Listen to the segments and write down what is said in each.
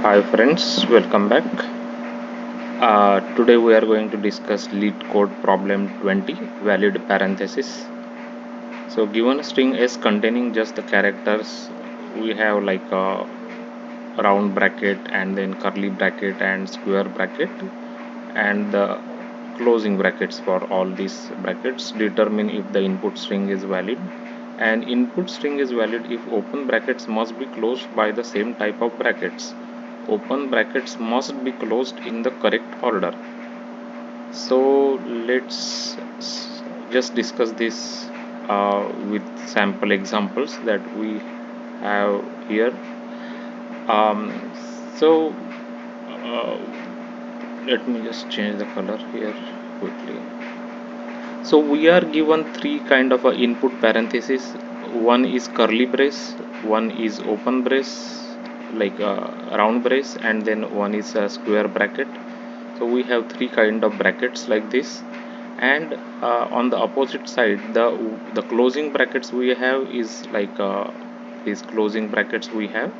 Hi friends, welcome back. Today we are going to discuss lead code problem 20, valid parenthesis. So given a string S containing just the characters, we have like a round bracket and then curly bracket and square bracket, and the closing brackets for all these brackets determine if the input string is valid. And input string is valid if open brackets must be closed by the same type of brackets. Open brackets must be closed in the correct order. So let's just discuss this with sample examples that we have here. Um, so uh, let me just change the color here quickly. So we are given three kind of input parentheses. One is curly brace, one is open brace, like a round brace, and then one is a square bracket. So we have three kind of brackets like this, and on the opposite side, the closing brackets we have is like these closing brackets we have,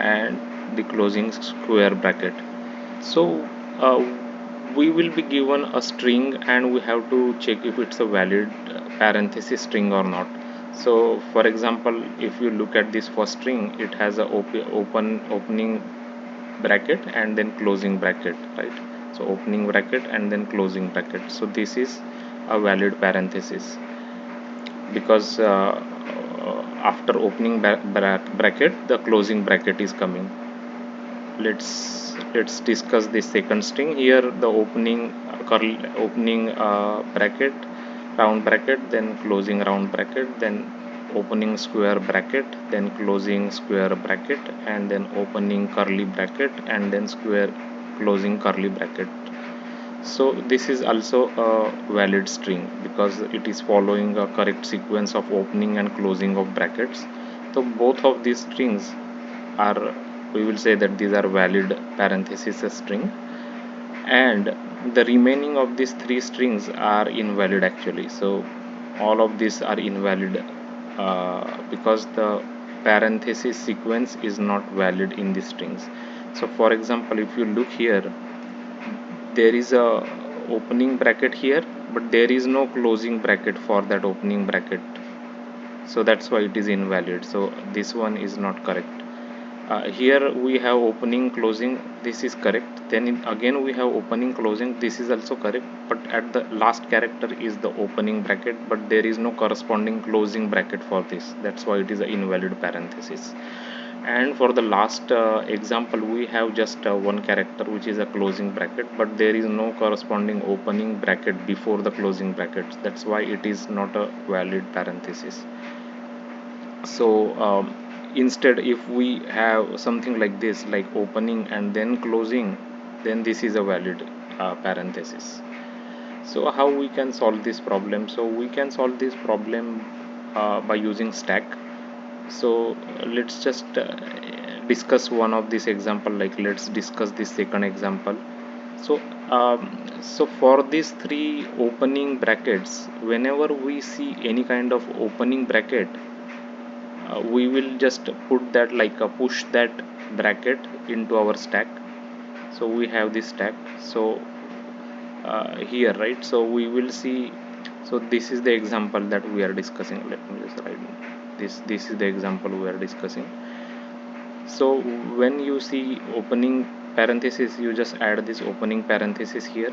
and the closing square bracket. So uh, we will be given a string and we have to check if it's a valid parenthesis string or not. So for example, if you look at this first string, it has a opening bracket and then closing bracket, right? So opening bracket and then closing bracket, so this is a valid parenthesis because after opening bracket the closing bracket is coming. Let's discuss the second string. Here the opening opening bracket, round bracket, then closing round bracket, then opening square bracket, then closing square bracket, and then opening curly bracket, and then square closing curly bracket. So this is also a valid string because it is following a correct sequence of opening and closing of brackets. So both of these strings are, we will say that these are valid parenthesis string, and the remaining of these three strings are invalid actually. So all of these are invalid because the parenthesis sequence is not valid in these strings. So for example, if you look here, there is a opening bracket here, but there is no closing bracket for that opening bracket, so that's why it is invalid. So this one is not correct. Here we have opening closing, this is correct. Then again we have opening closing, this is also correct, but at the last character is the opening bracket, but there is no corresponding closing bracket for this, that's why it is an invalid parenthesis. And for the last example, we have just one character which is a closing bracket, but there is no corresponding opening bracket before the closing brackets, that's why it is not a valid parenthesis. So instead, if we have something like this, like opening and then closing, then this is a valid parenthesis. So how we can solve this problem? So we can solve this problem by using stack. So let's just discuss one of this example, like let's discuss this second example. So so for these three opening brackets, whenever we see any kind of opening bracket, we will just put that, like push that bracket into our stack. So we have this stack. So here, right, so we will see. So this is the example that we are discussing. Let me just write this is the example we are discussing. So when you see opening parenthesis, you just add this opening parenthesis here.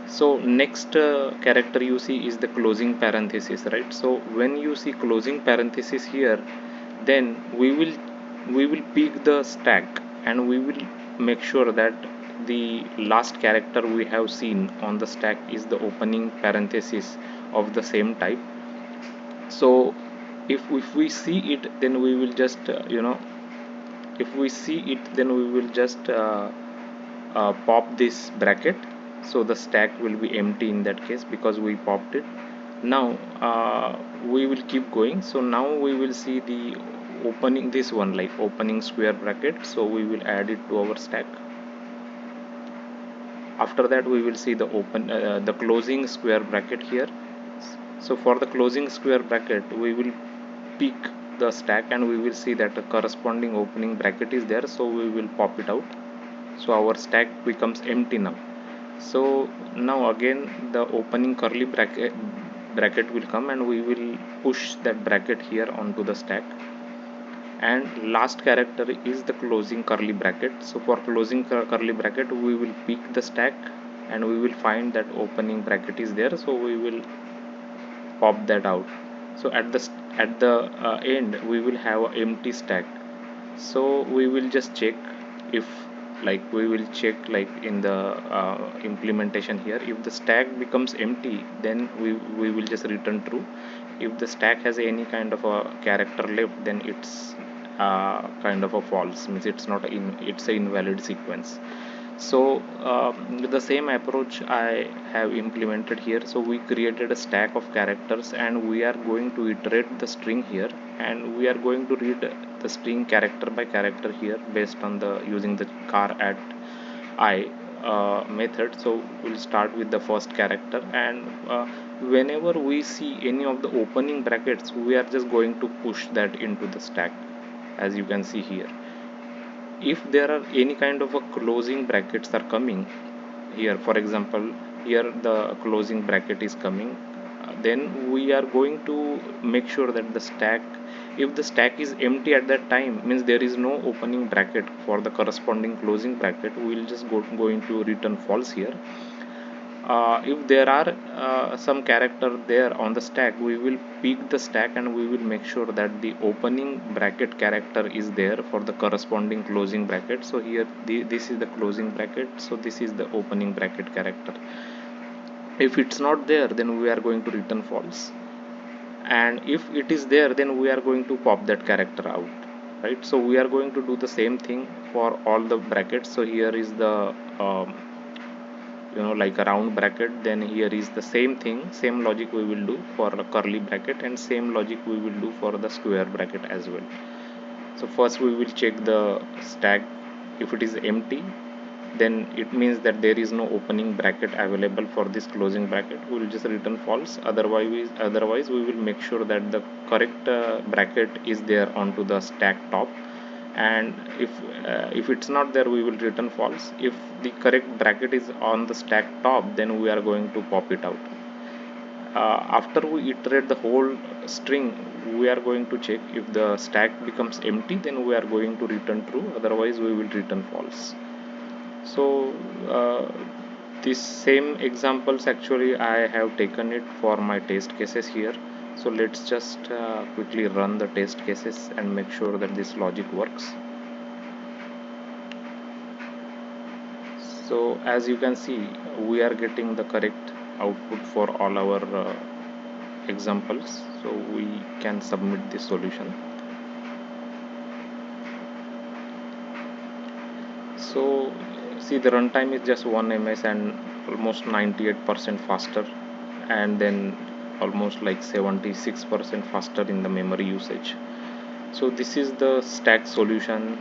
So next character you see is the closing parenthesis, right? So when you see closing parenthesis here, then we will pick the stack and we will make sure that the last character we have seen on the stack is the opening parenthesis of the same type. So if we see it, then we will just if we see it, then we will just pop this bracket, so the stack will be empty in that case because we popped it. Now we will keep going. So now we will see the opening, this one, like opening square bracket, so we will add it to our stack. After that we will see the closing square bracket here. So for the closing square bracket, we will pick the stack and we will see that a corresponding opening bracket is there, so we will pop it out. So our stack becomes empty now. So now again the opening curly bracket will come and we will push that bracket here onto the stack, and last character is the closing curly bracket. So for closing curly bracket we will pick the stack and we will find that opening bracket is there, so we will pop that out. So at the end we will have an empty stack. So we will just check if, like we will check like in the implementation here, if the stack becomes empty then we will just return true. If the stack has any kind of a character left, then it's kind of a false, means it's not it's a invalid sequence. So the same approach I have implemented here. So we created a stack of characters and we are going to iterate the string here, and we are going to read the string character by character here based on the using the char at I method. So we'll start with the first character, and whenever we see any of the opening brackets we are just going to push that into the stack, as you can see here. If there are any kind of a closing brackets are coming here, for example here the closing bracket is coming, then we are going to make sure that the stack, if the stack is empty at that time, means there is no opening bracket for the corresponding closing bracket, we will just going to return false here. If there are some character there on the stack, we will pick the stack and we will make sure that the opening bracket character is there for the corresponding closing bracket. So here this is the closing bracket, so this is the opening bracket character. If it's not there, then we are going to return false, and if it is there, then we are going to pop that character out, right? So we are going to do the same thing for all the brackets. So here is the like a round bracket, then here is the same thing, same logic we will do for a curly bracket, and same logic we will do for the square bracket as well. So first we will check the stack. If it is empty, then it means that there is no opening bracket available for this closing bracket, we will just return false. Otherwise we will make sure that the correct bracket is there onto the stack top, and if it's not there, we will return false. If the correct bracket is on the stack top, then we are going to pop it out. After we iterate the whole string, we are going to check if the stack becomes empty, then we are going to return true, otherwise we will return false. So these same examples actually I have taken it for my test cases here. So let's just quickly run the test cases and make sure that this logic works. So as you can see, we are getting the correct output for all our examples, so we can submit the solution. So see, the runtime is just 1 ms and almost 98% faster, and then almost like 76% faster in the memory usage. So this is the stack solution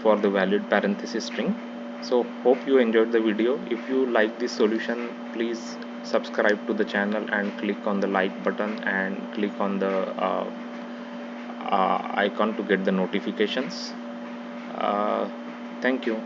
for the valid parenthesis string. So hope you enjoyed the video. If you like this solution, please subscribe to the channel and click on the like button and click on the icon to get the notifications. uh, Thank you.